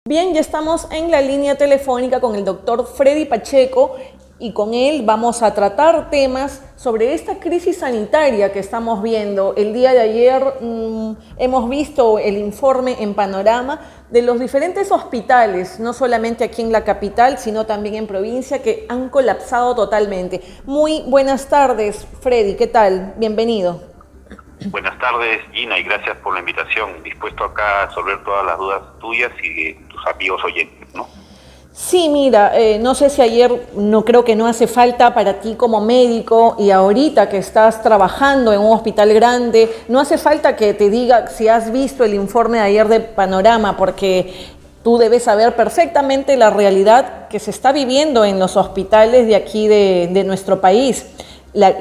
Bien, ya estamos en la línea telefónica con el doctor Freddy Pacheco y con él vamos a tratar temas sobre esta crisis sanitaria que estamos viendo. El día de ayer hemos visto el informe en Panorama de los diferentes hospitales, no solamente aquí en la capital, sino también en provincia, que han colapsado totalmente. Muy buenas tardes, Freddy, ¿qué tal? Bienvenido. Buenas tardes, Gina, y gracias por la invitación. Dispuesto acá a resolver todas las dudas tuyas y de tus amigos oyentes, ¿no? Sí, mira, no sé si ayer, no creo que no hace falta para ti como médico y ahorita que estás trabajando en un hospital grande, no hace falta que te diga si has visto el informe de ayer de Panorama, porque tú debes saber perfectamente la realidad que se está viviendo en los hospitales de aquí de nuestro país.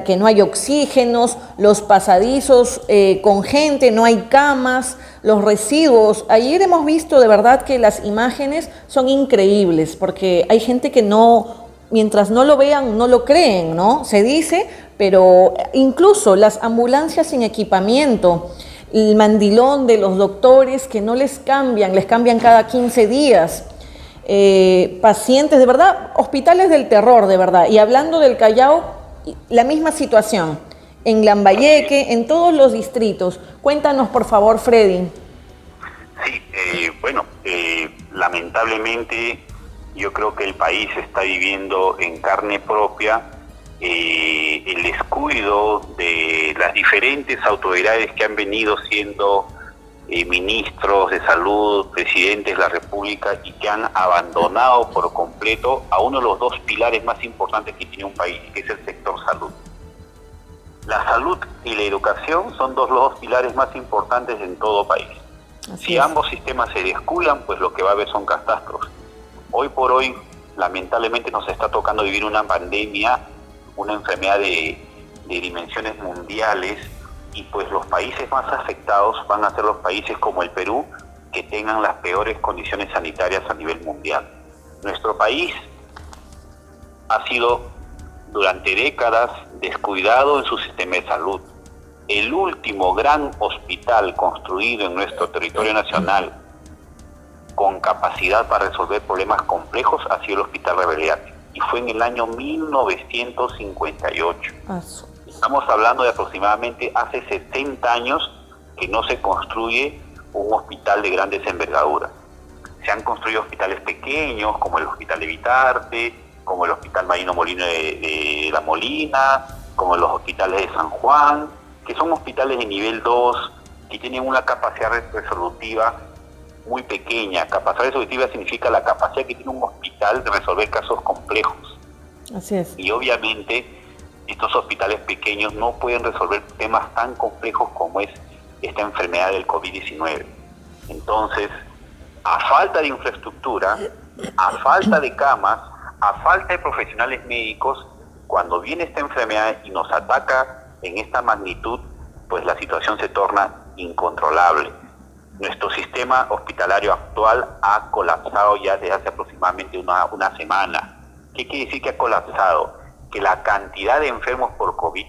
Que no hay oxígenos, los pasadizos con gente, no hay camas, los residuos. Ayer hemos visto de verdad que las imágenes son increíbles, porque hay gente que no, mientras no lo vean, no lo creen, ¿no? Se dice, pero incluso las ambulancias sin equipamiento, el mandilón de los doctores que no les cambian cada 15 días. Pacientes, de verdad, hospitales del terror, de verdad. Y hablando del Callao, la misma situación, en Lambayeque, en todos los distritos. Cuéntanos, por favor, Freddy. Sí, lamentablemente yo creo que el país está viviendo en carne propia el descuido de las diferentes autoridades que han venido siendo ministros de salud, presidentes de la República, y que han abandonado por completo a uno de los dos pilares más importantes que tiene un país, que es el sector salud. La salud y la educación son los dos pilares más importantes en todo país. Si ambos sistemas se descuidan, pues lo que va a haber son catástrofes. Hoy por hoy, lamentablemente, nos está tocando vivir una pandemia, una enfermedad de dimensiones mundiales, y pues los países más afectados van a ser los países como el Perú, que tengan las peores condiciones sanitarias a nivel mundial. Nuestro país ha sido durante décadas descuidado en su sistema de salud. El último gran hospital construido en nuestro territorio nacional con capacidad para resolver problemas complejos ha sido el Hospital Rebeliati, y fue en el año 1958. Estamos hablando de aproximadamente hace 70 años que no se construye un hospital de grandes envergaduras. Se han construido hospitales pequeños, como el Hospital de Vitarte, como el Hospital Marino Molino de La Molina, como los hospitales de San Juan, que son hospitales de nivel 2, que tienen una capacidad resolutiva muy pequeña. Capacidad resolutiva significa la capacidad que tiene un hospital de resolver casos complejos. Así es. Y obviamente estos hospitales pequeños no pueden resolver temas tan complejos como es esta enfermedad del COVID-19. Entonces, a falta de infraestructura, a falta de camas, a falta de profesionales médicos, cuando viene esta enfermedad y nos ataca en esta magnitud, pues la situación se torna incontrolable. Nuestro sistema hospitalario actual ha colapsado ya desde hace aproximadamente una semana. ¿Qué quiere decir que ha colapsado? Que la cantidad de enfermos por COVID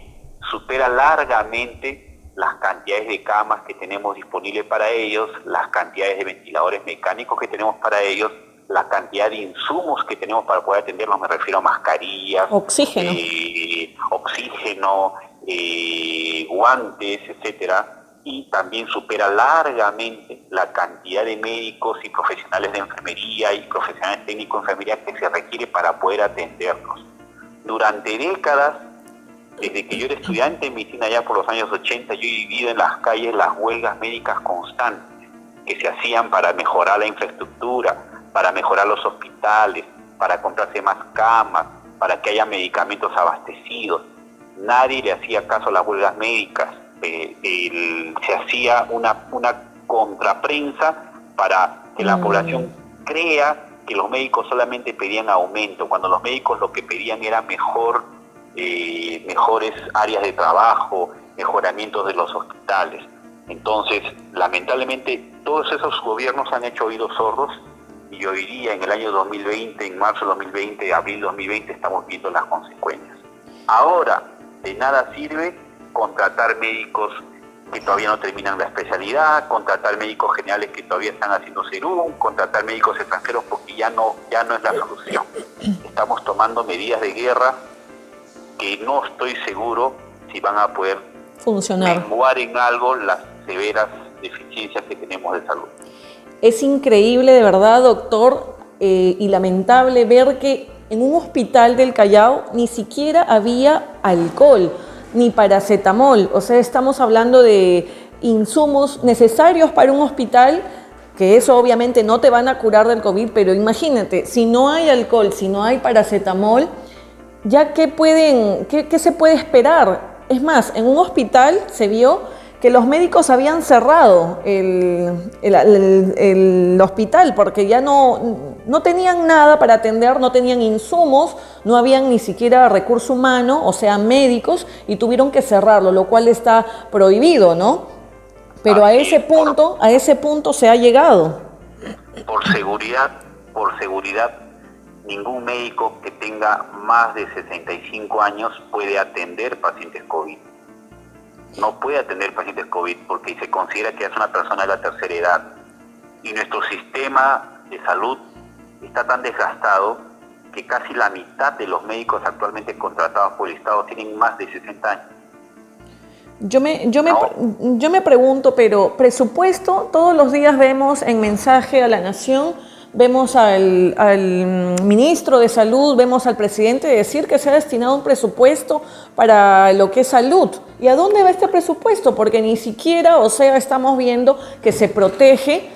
supera largamente las cantidades de camas que tenemos disponibles para ellos, las cantidades de ventiladores mecánicos que tenemos para ellos, la cantidad de insumos que tenemos para poder atenderlos. Me refiero a mascarillas, oxígeno, guantes, etcétera. Y también supera largamente la cantidad de médicos y profesionales de enfermería y profesionales técnicos de enfermería que se requiere para poder atendernos. Durante décadas, desde que yo era estudiante de medicina ya por los años 80, yo he vivido en las calles las huelgas médicas constantes que se hacían para mejorar la infraestructura, para mejorar los hospitales, para comprarse más camas, para que haya medicamentos abastecidos. Nadie le hacía caso a las huelgas médicas. Se hacía una contraprensa para que la población crea que los médicos solamente pedían aumento, cuando los médicos lo que pedían era mejores áreas de trabajo, mejoramientos de los hospitales. Entonces, lamentablemente, todos esos gobiernos han hecho oídos sordos, y hoy día, en el año 2020, en marzo de 2020, abril de 2020, estamos viendo las consecuencias. Ahora, de nada sirve contratar médicos que todavía no terminan la especialidad, contratar médicos generales que todavía están haciendo serum, contratar médicos extranjeros porque ya no es la solución. Estamos tomando medidas de guerra que no estoy seguro si van a poder funcionar, menguar en algo las severas deficiencias que tenemos de salud. Es increíble, de verdad, doctor, y lamentable ver que en un hospital del Callao ni siquiera había alcohol, ni paracetamol. O sea, estamos hablando de insumos necesarios para un hospital, que eso obviamente no te van a curar del COVID, pero imagínate, si no hay alcohol, si no hay paracetamol, ya qué se puede esperar. Es más, en un hospital se vio que los médicos habían cerrado el hospital porque ya no tenían nada para atender, no tenían insumos, no habían ni siquiera recurso humano, o sea, médicos, y tuvieron que cerrarlo, lo cual está prohibido, ¿no? Pero a ese punto se ha llegado. Por seguridad, ningún médico que tenga más de 65 años puede atender pacientes COVID. No puede atender pacientes COVID porque se considera que es una persona de la tercera edad. Y nuestro sistema de salud está tan desgastado que casi la mitad de los médicos actualmente contratados por el Estado tienen más de 60 años. Yo me pregunto, pero presupuesto, todos los días vemos en Mensaje a la Nación, vemos al ministro de Salud, vemos al presidente decir que se ha destinado un presupuesto para lo que es salud. ¿Y a dónde va este presupuesto? Porque ni siquiera, o sea, estamos viendo que se protege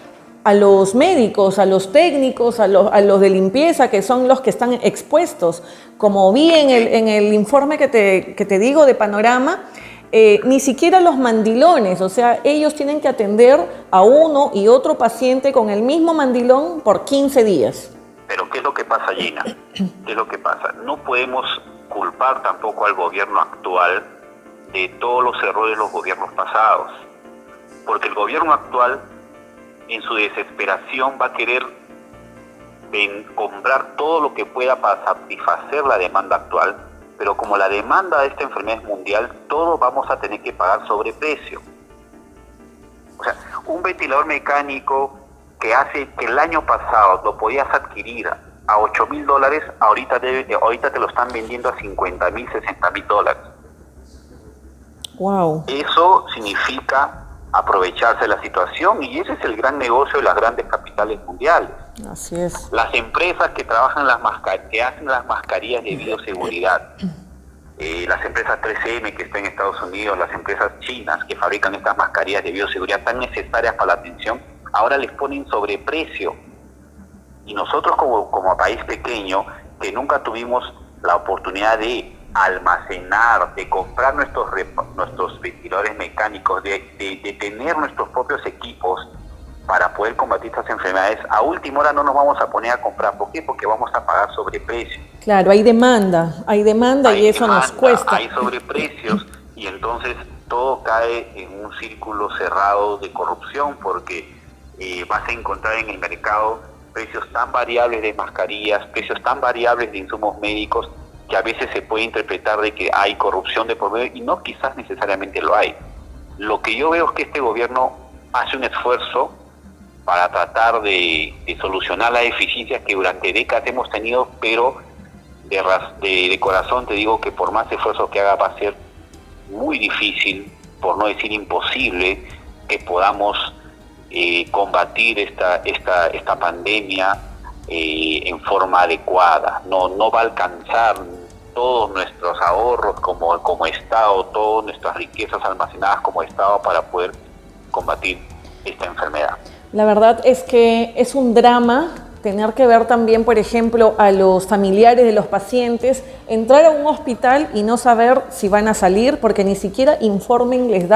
a los médicos, a los técnicos, a los de limpieza, que son los que están expuestos. Como vi en el informe que te digo de Panorama, ni siquiera los mandilones, o sea, ellos tienen que atender a uno y otro paciente con el mismo mandilón por 15 días. Pero ¿qué es lo que pasa, Gina? ¿Qué es lo que pasa? No podemos culpar tampoco al gobierno actual de todos los errores de los gobiernos pasados, porque el gobierno actual, en su desesperación, va a querer comprar todo lo que pueda para satisfacer la demanda actual, pero como la demanda de esta enfermedad es mundial, todos vamos a tener que pagar sobreprecio. O sea, un ventilador mecánico que el año pasado lo podías adquirir a $8,000, ahorita te lo están vendiendo a $50,000, $60,000. Wow. Eso significa aprovecharse de la situación y ese es el gran negocio de las grandes capitales mundiales. Así es. Las empresas que trabajan que hacen las mascarillas de bioseguridad, las empresas 3M que están en Estados Unidos, las empresas chinas que fabrican estas mascarillas de bioseguridad tan necesarias para la atención, ahora les ponen sobreprecio. Y nosotros como país pequeño, que nunca tuvimos la oportunidad de almacenar, de comprar nuestros ventiladores mecánicos, de tener nuestros propios equipos para poder combatir estas enfermedades, a última hora no nos vamos a poner a comprar. ¿Por qué? Porque vamos a pagar sobreprecio. Claro, hay demanda y eso nos cuesta. Hay sobreprecios y entonces todo cae en un círculo cerrado de corrupción porque vas a encontrar en el mercado precios tan variables de mascarillas, precios tan variables de insumos médicos que a veces se puede interpretar de que hay corrupción de por medio y no, quizás necesariamente lo hay. Lo que yo veo es que este gobierno hace un esfuerzo para tratar de solucionar las deficiencias que durante décadas hemos tenido, pero de corazón te digo que por más esfuerzo que haga va a ser muy difícil, por no decir imposible, que podamos combatir esta pandemia en forma adecuada. No va a alcanzar todos nuestros ahorros como Estado, todas nuestras riquezas almacenadas como Estado para poder combatir esta enfermedad. La verdad es que es un drama tener que ver también, por ejemplo, a los familiares de los pacientes, entrar a un hospital y no saber si van a salir porque ni siquiera informen les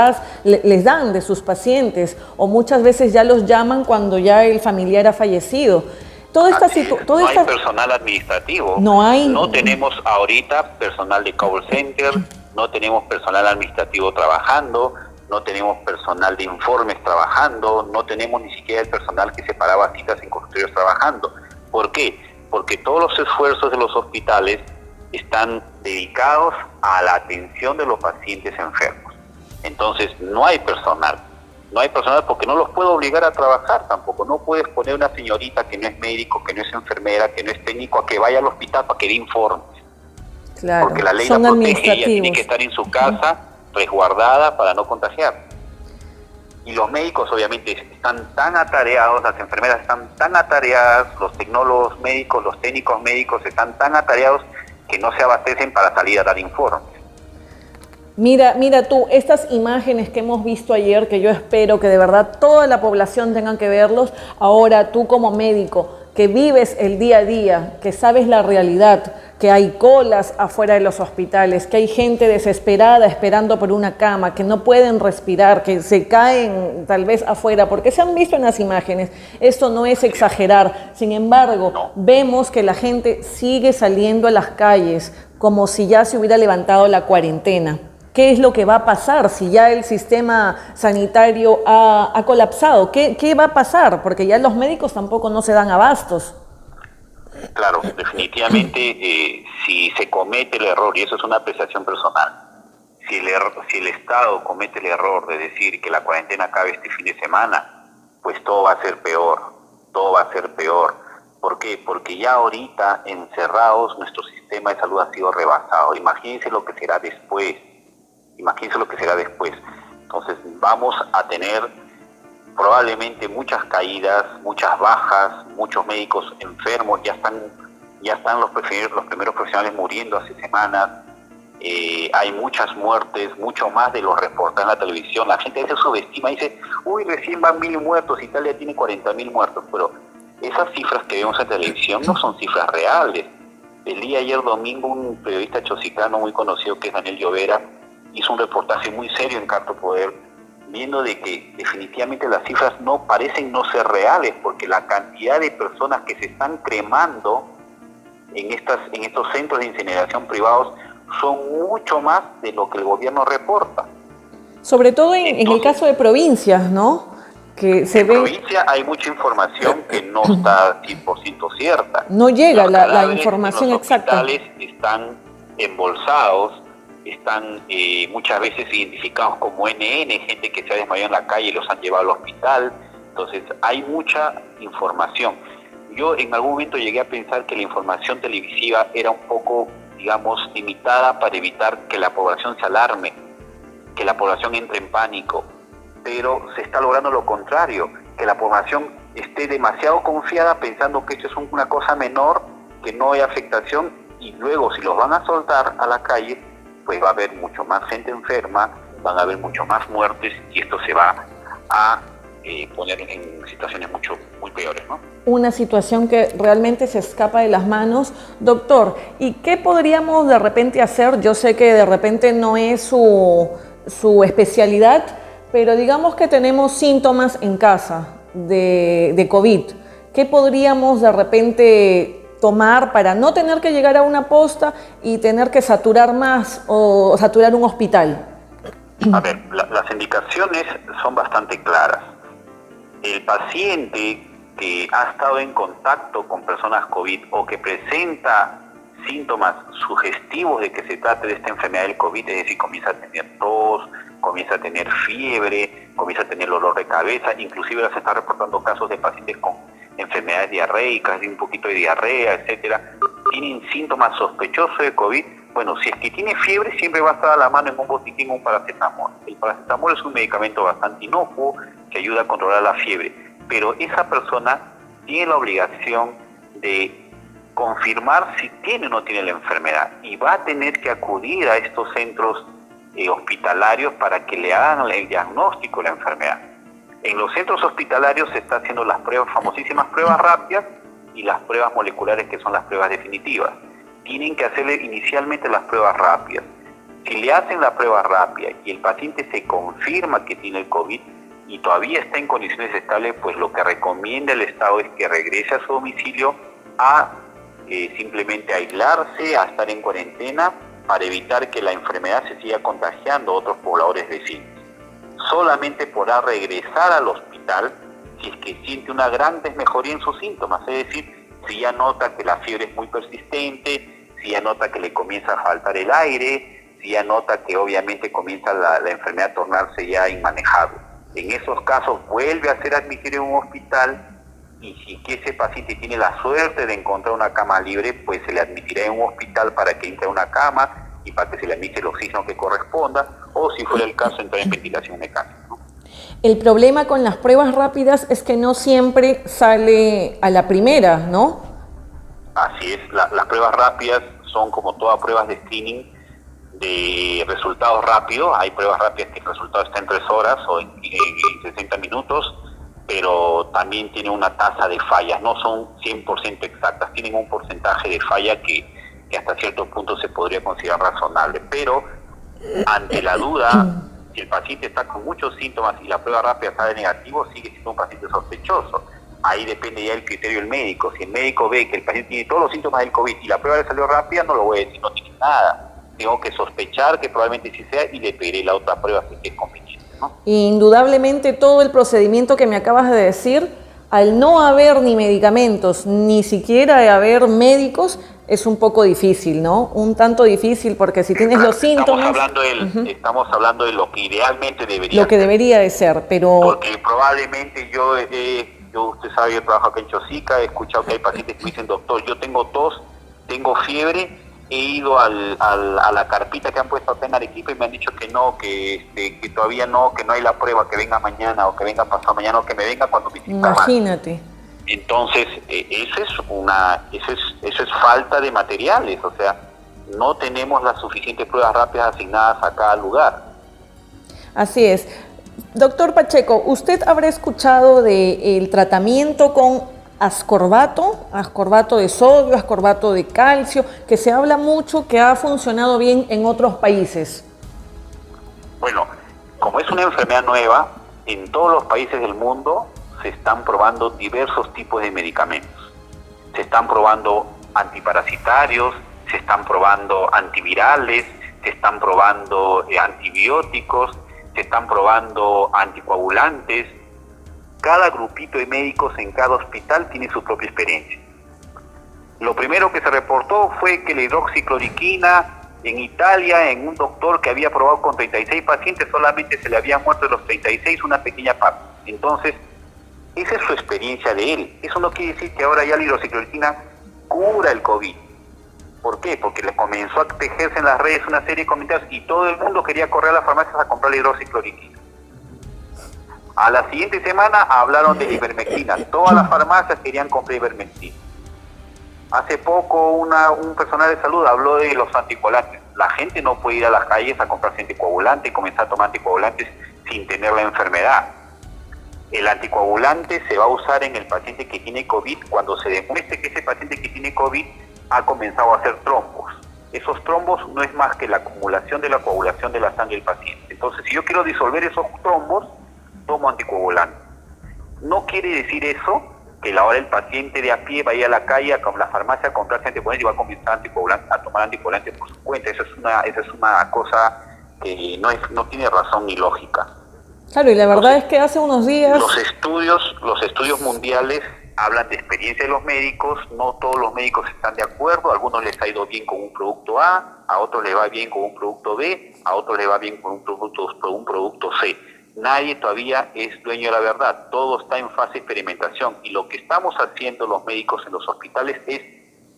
dan de sus pacientes o muchas veces ya los llaman cuando ya el familiar ha fallecido. No hay personal administrativo. No tenemos ahorita personal de call center, no tenemos personal administrativo trabajando, no tenemos personal de informes trabajando, no tenemos ni siquiera el personal que separaba citas en consultorios trabajando. ¿Por qué? Porque todos los esfuerzos de los hospitales están dedicados a la atención de los pacientes enfermos. Entonces no hay personal. No hay personal porque no los puedo obligar a trabajar tampoco. No puedes poner una señorita que no es médico, que no es enfermera, que no es técnico, a que vaya al hospital para que dé informes. Claro, Porque la ley la son protege, ella tiene que administrativos. estar en su casa resguardada para no contagiar. Y los médicos obviamente están tan atareados, las enfermeras están tan atareadas, los tecnólogos médicos, los técnicos médicos están tan atareados que no se abastecen para salir a dar informes. Mira tú, estas imágenes que hemos visto ayer, que yo espero que de verdad toda la población tenga que verlos, ahora tú como médico, que vives el día a día, que sabes la realidad, que hay colas afuera de los hospitales, que hay gente desesperada esperando por una cama, que no pueden respirar, que se caen tal vez afuera, porque se han visto en las imágenes. Esto no es exagerar. Sin embargo, vemos que la gente sigue saliendo a las calles como si ya se hubiera levantado la cuarentena. ¿Qué es lo que va a pasar si ya el sistema sanitario ha colapsado? ¿Qué va a pasar? Porque ya los médicos tampoco no se dan abastos. Claro, definitivamente si se comete el error, y eso es una apreciación personal, si el Estado comete el error de decir que la cuarentena acabe este fin de semana, pues todo va a ser peor, todo va a ser peor. ¿Por qué? Porque ya ahorita encerrados nuestro sistema de salud ha sido rebasado. Imagínense lo que será después. Imagínense lo que será después. Entonces vamos a tener probablemente muchas caídas, muchas bajas, muchos médicos enfermos, ya están los primeros profesionales muriendo hace semanas. Hay muchas muertes, mucho más de los reportados en la televisión. La gente a veces subestima y dice, uy, recién van 1.000 muertos, Italia tiene 40.000 muertos, pero esas cifras que vemos en televisión no son cifras reales. El día ayer domingo un periodista chosicano muy conocido que es Daniel Llovera hizo un reportaje muy serio en Carta Poder, viendo de que definitivamente las cifras parecen no ser reales, porque la cantidad de personas que se están cremando en estos centros de incineración privados son mucho más de lo que el gobierno reporta. Sobre todo en el caso de provincias, ¿no? Que se en ve... provincia hay mucha información que no está 100% cierta. No llega la información exacta. Los hospitales están embolsados, están muchas veces identificados como NN, gente que se ha desmayado en la calle y los han llevado al hospital. Entonces hay mucha información. Yo en algún momento llegué a pensar que la información televisiva era un poco, digamos, limitada para evitar que la población se alarme, que la población entre en pánico, pero se está logrando lo contrario, que la población esté demasiado confiada pensando que esto es una cosa menor, que no hay afectación, y luego si los van a soltar a la calle, pues va a haber mucho más gente enferma, van a haber mucho más muertes y esto se va a poner en situaciones muy peores, ¿no? Una situación que realmente se escapa de las manos. Doctor, ¿y qué podríamos de repente hacer? Yo sé que de repente no es su especialidad, pero digamos que tenemos síntomas en casa de COVID. ¿Qué podríamos de repente tomar para no tener que llegar a una posta y tener que saturar más o saturar un hospital? A ver, las indicaciones son bastante claras. El paciente que ha estado en contacto con personas COVID o que presenta síntomas sugestivos de que se trate de esta enfermedad del COVID, es decir, comienza a tener tos, comienza a tener fiebre, comienza a tener dolor de cabeza, inclusive ya se están reportando casos de pacientes con enfermedades diarreicas, de un poquito de diarrea, etcétera, tienen síntomas sospechosos de COVID. Bueno, si es que tiene fiebre, siempre va a estar a la mano en un botiquín un paracetamol. El paracetamol es un medicamento bastante inocuo que ayuda a controlar la fiebre, pero esa persona tiene la obligación de confirmar si tiene o no tiene la enfermedad y va a tener que acudir a estos centros hospitalarios para que le hagan el diagnóstico de la enfermedad. En los centros hospitalarios se están haciendo las famosísimas pruebas rápidas y las pruebas moleculares, que son las pruebas definitivas. Tienen que hacerle inicialmente las pruebas rápidas. Si le hacen la prueba rápida y el paciente se confirma que tiene el COVID y todavía está en condiciones estables, pues lo que recomienda el Estado es que regrese a su domicilio a simplemente aislarse, a estar en cuarentena para evitar que la enfermedad se siga contagiando a otros pobladores vecinos. Solamente podrá regresar al hospital si es que siente una gran desmejoría en sus síntomas, es decir, si ya nota que la fiebre es muy persistente, si ya nota que le comienza a faltar el aire, y ya nota que obviamente comienza la enfermedad a tornarse ya inmanejable. En esos casos vuelve a ser admitido en un hospital, y si que ese paciente tiene la suerte de encontrar una cama libre, pues se le admitirá en un hospital para que entre a una cama y para que se le admite el oxígeno que corresponda, o si fuera el caso, entrar en ventilación mecánica, ¿no? El problema con las pruebas rápidas es que no siempre sale a la primera, ¿no? Así es, las pruebas rápidas son como todas pruebas de screening de resultados rápidos. Hay pruebas rápidas que el resultado está en 3 horas o en 60 minutos, pero también tiene una tasa de fallas, no son 100% exactas, tienen un porcentaje de falla que hasta cierto punto se podría considerar razonable, pero ante la duda, si el paciente está con muchos síntomas y la prueba rápida sale negativo, sigue siendo un paciente sospechoso. Ahí depende ya del criterio del médico. Si el médico ve que el paciente tiene todos los síntomas del COVID y la prueba le salió rápida, no lo voy a decir, no tiene nada. Tengo que sospechar que probablemente sí sea y le pediré la otra prueba si es conveniente, ¿no? Indudablemente todo el procedimiento que me acabas de decir, al no haber ni medicamentos, ni siquiera haber médicos, es un poco difícil, ¿no? Un tanto difícil porque si tienes los síntomas... Estamos hablando de lo que idealmente debería Lo que debería de ser, pero... Porque probablemente usted sabe, yo trabajo acá en Chosica, he escuchado que hay pacientes que me dicen, doctor, yo tengo tos, tengo fiebre, he ido a la carpita que han puesto acá en Arequipa y me han dicho que no, que todavía no, que no hay la prueba, que venga mañana o que venga pasado mañana o que me venga cuando me sienta mal. Imagínate. Entonces, eso es falta de materiales, o sea, no tenemos las suficientes pruebas rápidas asignadas a cada lugar. Así es. Doctor Pacheco, ¿usted habrá escuchado del tratamiento con ascorbato de sodio, ascorbato de calcio, que se habla mucho que ha funcionado bien en otros países? Bueno, como es una enfermedad nueva, en todos los países del mundo se están probando diversos tipos de medicamentos. Se están probando antiparasitarios, se están probando antivirales, se están probando antibióticos, se están probando anticoagulantes. Cada grupito de médicos en cada hospital tiene su propia experiencia. Lo primero que se reportó fue que la hidroxicloroquina en Italia, en un doctor que había probado con 36 pacientes, solamente se le habían muerto de los 36 una pequeña parte. Entonces, esa es su experiencia de él. Eso no quiere decir que ahora ya la hidroxicloroquina cura el COVID. ¿Por qué? Porque le comenzó a tejerse en las redes una serie de comentarios y todo el mundo quería correr a las farmacias a comprar la hidroxicloroquina. A la siguiente semana hablaron de la ivermectina. Todas las farmacias querían comprar ivermectina. Hace poco un personal de salud habló de los anticoagulantes. La gente no puede ir a las calles a comprarse anticoagulantes y comenzar a tomar anticoagulantes sin tener la enfermedad. El anticoagulante se va a usar en el paciente que tiene COVID cuando se demuestre que ese paciente que tiene COVID ha comenzado a hacer trombos. Esos trombos no es más que la acumulación de la coagulación de la sangre del paciente. Entonces, si yo quiero disolver esos trombos, tomo anticoagulante. No quiere decir eso que ahora el paciente de a pie vaya a la calle a la farmacia a comprarse anticoagulante y va a comenzar a tomar anticoagulante por su cuenta. Esa es una cosa que no tiene razón ni lógica. Claro, y la verdad es que hace unos días... Los estudios mundiales hablan de experiencia de los médicos, no todos los médicos están de acuerdo, a algunos les ha ido bien con un producto a otros les va bien con un producto B, a otros les va bien con un producto C. Nadie todavía es dueño de la verdad, todo está en fase de experimentación y lo que estamos haciendo los médicos en los hospitales es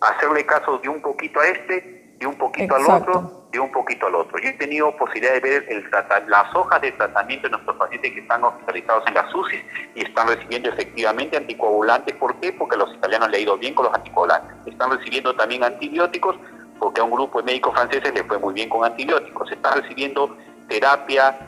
hacerle caso de un poquito a este, de un poquito al otro, de un poquito al otro. Yo he tenido posibilidad de ver las hojas de tratamiento de nuestros pacientes que están hospitalizados en las UCI y están recibiendo efectivamente anticoagulantes. ¿Por qué? Porque a los italianos les ha ido bien con los anticoagulantes. Están recibiendo también antibióticos porque a un grupo de médicos franceses les fue muy bien con antibióticos. Están recibiendo terapia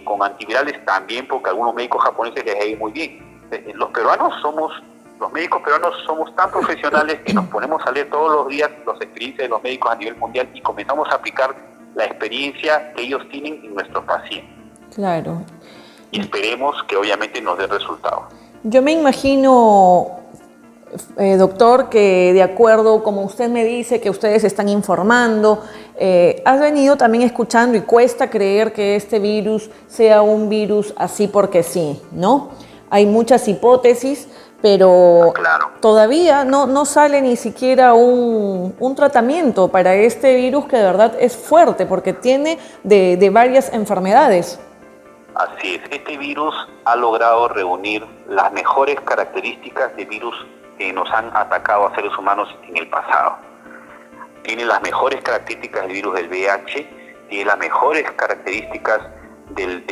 con antivirales también porque a algunos médicos japoneses les ha ido muy bien. Los médicos peruanos somos tan profesionales que nos ponemos a leer todos los días las experiencias de los médicos a nivel mundial y comenzamos a aplicar la experiencia que ellos tienen en nuestros pacientes. Claro. Y esperemos que obviamente nos dé resultados. Yo me imagino, doctor, que de acuerdo, como usted me dice, que ustedes están informando, has venido también escuchando y cuesta creer que este virus sea un virus así porque sí, ¿no? Hay muchas hipótesis, pero Claro. todavía no sale ni siquiera un tratamiento para este virus que de verdad es fuerte porque tiene de varias enfermedades. Así es, este virus ha logrado reunir las mejores características de virus que nos han atacado a seres humanos en el pasado. Tiene las mejores características del virus del VIH, tiene las mejores características del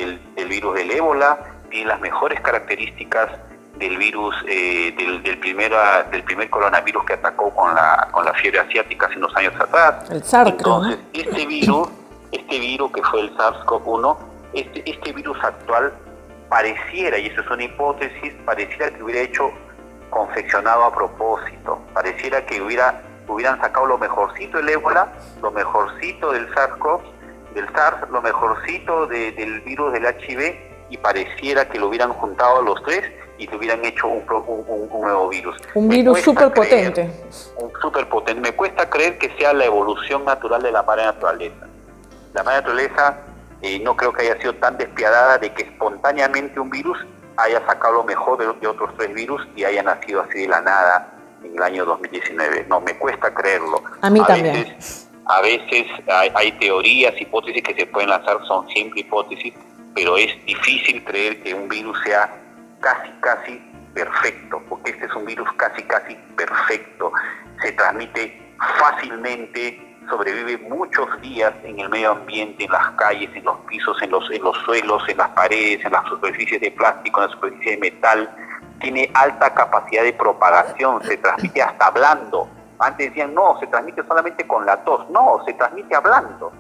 virus del ébola, tiene las mejores características del virus, del primer coronavirus que atacó con la fiebre asiática hace unos años atrás. El SARS, Entonces, ¿no? este virus que fue el SARS-CoV-1, este virus actual pareciera, y eso es una hipótesis, pareciera que hubiera hecho confeccionado a propósito, pareciera que hubieran sacado lo mejorcito del ébola, lo mejorcito del SARS, lo mejorcito del virus del HIV, y pareciera que lo hubieran juntado a los tres y le hubieran hecho un nuevo virus. Un virus súper potente. Un súper potente. Me cuesta creer que sea la evolución natural de la madre naturaleza. La madre naturaleza no creo que haya sido tan despiadada de que espontáneamente un virus haya sacado lo mejor de otros tres virus y haya nacido así de la nada en el año 2019. No, me cuesta creerlo. A mí también. A veces hay teorías, hipótesis que se pueden lanzar, son siempre hipótesis, pero es difícil creer que un virus sea casi perfecto, porque este es un virus casi perfecto. Se transmite fácilmente, sobrevive muchos días en el medio ambiente, en las calles, en los pisos, en los suelos, en las paredes, en las superficies de plástico, en la superficie de metal. Tiene alta capacidad de propagación, se transmite hasta hablando. Antes decían, no, se transmite solamente con la tos. No, se transmite hablando.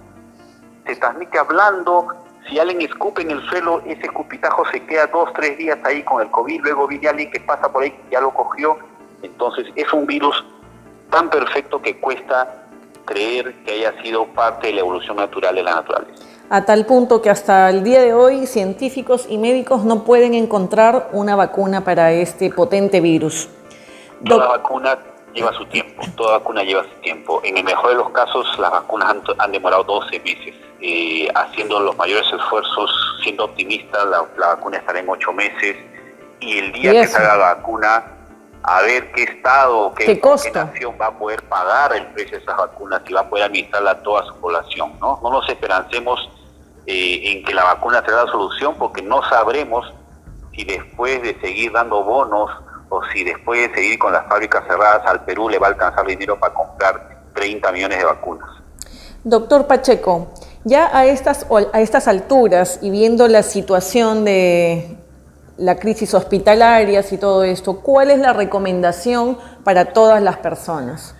Se transmite hablando. Si alguien escupe en el suelo, ese escupitajo se queda 2-3 días ahí con el COVID. Luego viene alguien que pasa por ahí, ya lo cogió. Entonces, es un virus tan perfecto que cuesta creer que haya sido parte de la evolución natural de la naturaleza. A tal punto que hasta el día de hoy científicos y médicos no pueden encontrar una vacuna para este potente virus. Toda vacuna lleva su tiempo, En el mejor de los casos, las vacunas han demorado 12 meses. Haciendo los mayores esfuerzos, siendo optimista, la vacuna estará en 8 meses. Y el día que salga la vacuna, a ver qué estado, qué nación va a poder pagar el precio de esas vacunas y va a poder administrarla a toda su población, ¿no? No nos esperancemos en que la vacuna será la solución, porque no sabremos si después de seguir dando bonos o si después de seguir con las fábricas cerradas al Perú le va a alcanzar dinero para comprar 30 millones de vacunas. Doctor Pacheco, ya a estas alturas y viendo la situación de la crisis hospitalarias y todo esto, ¿cuál es la recomendación para todas las personas?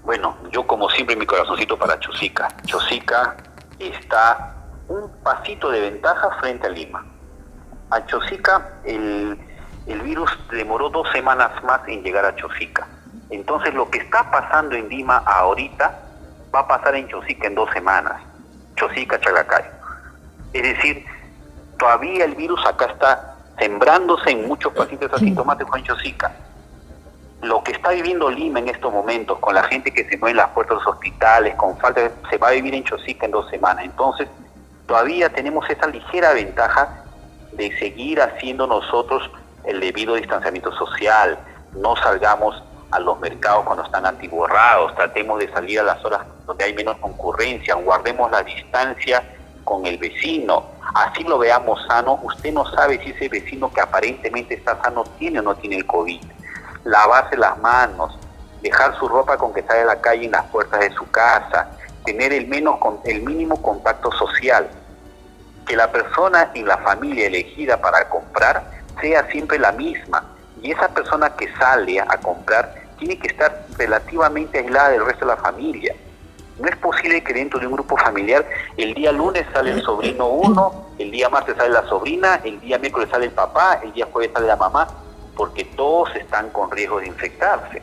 Bueno, yo como siempre mi corazoncito para Chosica. Chosica está un pasito de ventaja frente a Lima. A Chosica el virus demoró 2 semanas más en llegar a Chosica. Entonces lo que está pasando en Lima ahorita va a pasar en Chosica en 2 semanas. Chosica, Chalacayo. Es decir, todavía el virus acá está sembrándose en muchos pacientes asintomáticos en Chosica. Lo que está viviendo Lima en estos momentos, con la gente que se mueve en las puertas de los hospitales, con falta se va a vivir en Chosica en 2 semanas. Entonces, todavía tenemos esa ligera ventaja de seguir haciendo nosotros el debido distanciamiento social. No salgamos a los mercados cuando están atiborrados, tratemos de salir a las horas donde hay menos concurrencia, guardemos la distancia con el vecino, así lo veamos sano. Usted no sabe si ese vecino que aparentemente está sano tiene o no tiene el COVID. Lavarse las manos, dejar su ropa con que sale a la calle en las puertas de su casa, tener el mínimo contacto social, que la persona en la familia elegida para comprar sea siempre la misma, y esa persona que sale a comprar tiene que estar relativamente aislada del resto de la familia. No es posible que dentro de un grupo familiar el día lunes sale el sobrino uno, el día martes sale la sobrina, el día miércoles sale el papá, el día jueves sale la mamá, porque todos están con riesgo de infectarse.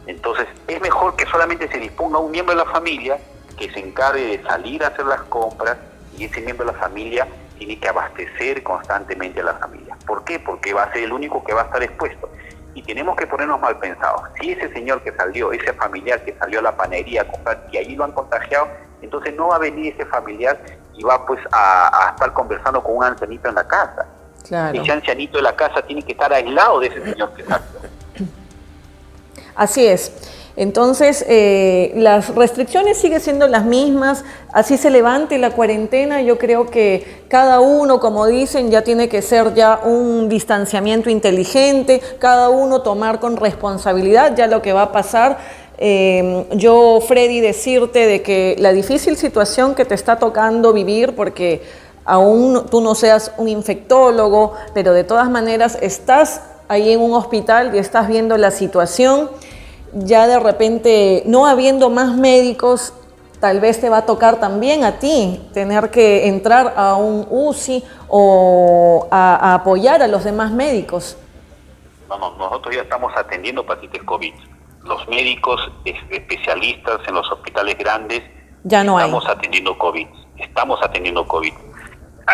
Entonces es mejor que solamente se disponga un miembro de la familia que se encargue de salir a hacer las compras, y ese miembro de la familia tiene que abastecer constantemente a la familia. ¿Por qué? Porque va a ser el único que va a estar expuesto. Y tenemos que ponernos mal pensados. Si ese señor que salió, ese familiar que salió a la panadería a comprar y ahí lo han contagiado, entonces no va a venir ese familiar y va pues a estar conversando con un ancianito en la casa. Claro. Ese ancianito de la casa tiene que estar aislado de ese señor que salió. Así es. Entonces, las restricciones siguen siendo las mismas, así se levante la cuarentena, yo creo que cada uno, como dicen, ya tiene que ser ya un distanciamiento inteligente, cada uno tomar con responsabilidad ya lo que va a pasar. Yo, Freddy, decirte de que la difícil situación que te está tocando vivir, porque aún tú no seas un infectólogo, pero de todas maneras estás ahí en un hospital y estás viendo la situación, ya de repente no habiendo más médicos, tal vez te va a tocar también a ti tener que entrar a un UCI o a apoyar a los demás médicos. No, nosotros ya estamos atendiendo pacientes COVID. Los médicos especialistas en los hospitales grandes ya no estamos atendiendo COVID. Estamos atendiendo COVID.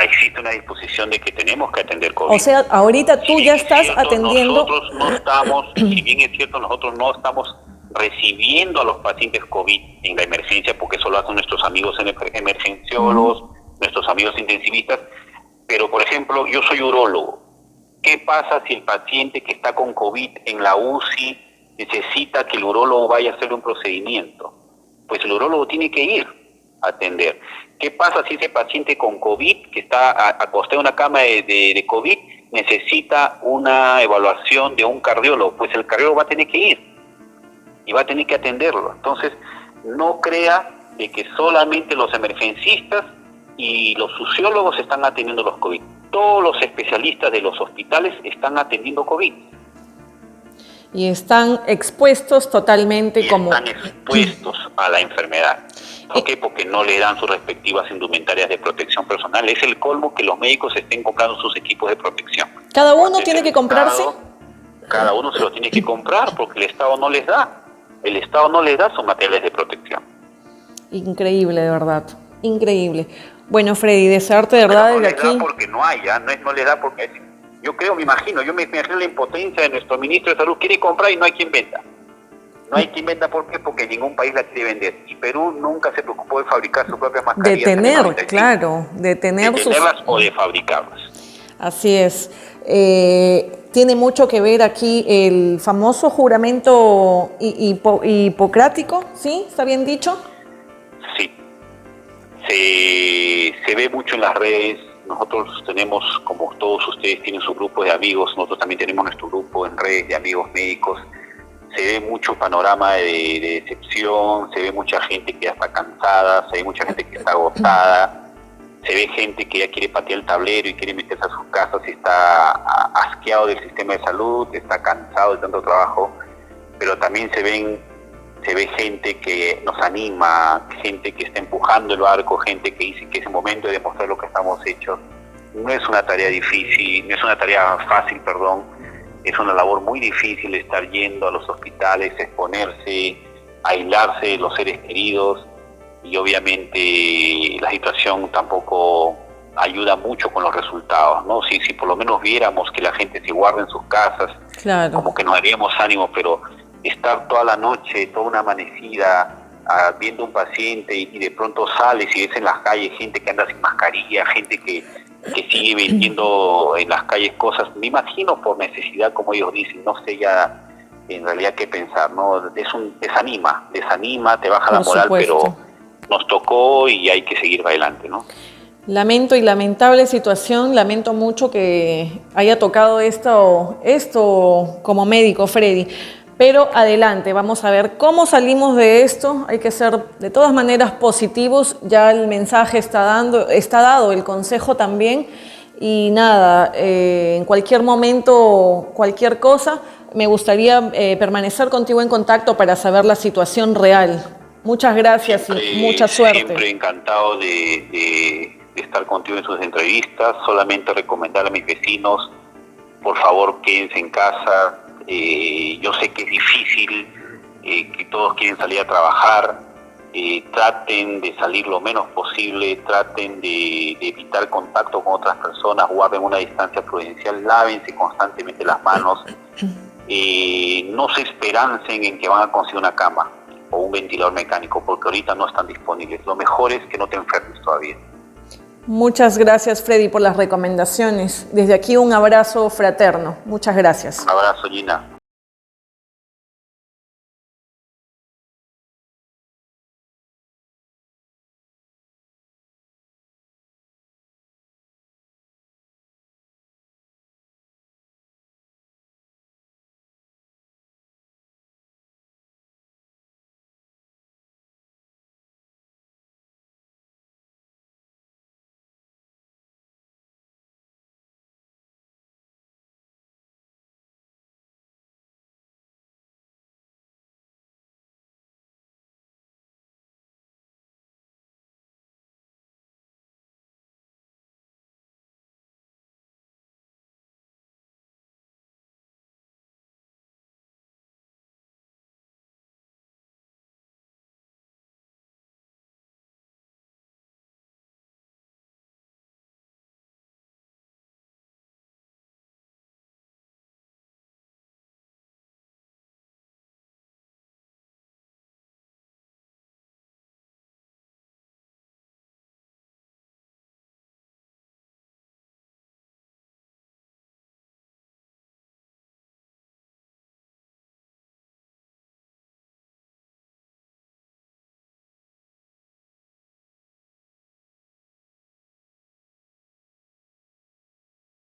Existe una disposición de que tenemos que atender COVID. O sea, ahorita tú ya estás atendiendo. Nosotros no estamos, si bien es cierto, nosotros no estamos recibiendo a los pacientes COVID en la emergencia, porque eso lo hacen nuestros amigos emergenciólogos, nuestros amigos intensivistas, pero por ejemplo, yo soy urólogo. ¿Qué pasa si el paciente que está con COVID en la UCI necesita que el urólogo vaya a hacer un procedimiento? Pues el urólogo tiene que ir a atender. ¿Qué pasa si ese paciente con COVID, que está acostado en una cama de COVID, necesita una evaluación de un cardiólogo? Pues el cardiólogo va a tener que ir y va a tener que atenderlo. Entonces, no crea de que solamente los emergencistas y los fisiólogos están atendiendo los COVID. Todos los especialistas de los hospitales están atendiendo COVID. Y están expuestos totalmente Están expuestos a la enfermedad. ¿Por qué? Porque no le dan sus respectivas indumentarias de protección personal. Es el colmo que los médicos estén comprando sus equipos de protección. ¿Cada uno tiene que comprarse? Cada uno se los tiene que comprar porque el Estado no les da. El Estado no les da sus materiales de protección. Increíble, de verdad. Increíble. Bueno, Freddy, desearte de verdad desde aquí. No les da porque no hay, no les da porque... Yo creo, me imagino la impotencia de nuestro ministro de Salud. Quiere comprar y no hay quien venda. No hay quien venda, ¿por qué? Porque ningún país la quiere vender. Y Perú nunca se preocupó de fabricar sus propias mascarillas. De tenerlas o de fabricarlas. Así es. Tiene mucho que ver aquí el famoso juramento hipocrático, ¿sí? ¿Está bien dicho? Sí. Se ve mucho en las redes. Nosotros tenemos, como todos ustedes tienen su grupo de amigos, nosotros también tenemos nuestro grupo en redes de amigos médicos. Se ve mucho panorama de decepción, se ve mucha gente que ya está cansada, se ve mucha gente que está agotada, se ve gente que ya quiere patear el tablero y quiere meterse a sus casas y está asqueado del sistema de salud, está cansado de tanto trabajo, pero también se ve gente que nos anima, gente que está empujando el barco, gente que dice que es el momento de demostrar lo que estamos hechos. No es una tarea difícil, no es una tarea fácil, perdón. Es una labor muy difícil estar yendo a los hospitales, exponerse, aislarse de los seres queridos, y obviamente la situación tampoco ayuda mucho con los resultados, ¿no? Si por lo menos viéramos que la gente se guarda en sus casas, claro, como que nos daríamos ánimo, pero estar toda la noche, toda una amanecida, viendo un paciente y de pronto sales y ves en las calles gente que anda sin mascarilla, gente que sigue vendiendo en las calles cosas, me imagino por necesidad, como ellos dicen, no sé ya en realidad qué pensar, ¿no? Desanima, te baja la moral, pero nos tocó y hay que seguir adelante, ¿no? Lamento y lamentable situación, lamento mucho que haya tocado esto como médico, Freddy. Pero adelante, vamos a ver cómo salimos de esto. Hay que ser de todas maneras positivos. Ya el mensaje está dado, el consejo también. Y nada, en cualquier momento, cualquier cosa, me gustaría permanecer contigo en contacto para saber la situación real. Muchas gracias y mucha suerte. Siempre encantado de estar contigo en sus entrevistas. Solamente recomendar a mis vecinos, por favor, quédense en casa. Yo sé que es difícil, que todos quieren salir a trabajar, traten de salir lo menos posible, traten de evitar contacto con otras personas, guarden una distancia prudencial, lávense constantemente las manos, no se esperancen en que van a conseguir una cama o un ventilador mecánico, porque ahorita no están disponibles. Lo mejor es que no te enfermes todavía. Muchas gracias, Freddy, por las recomendaciones. Desde aquí un abrazo fraterno. Muchas gracias. Un abrazo, Gina.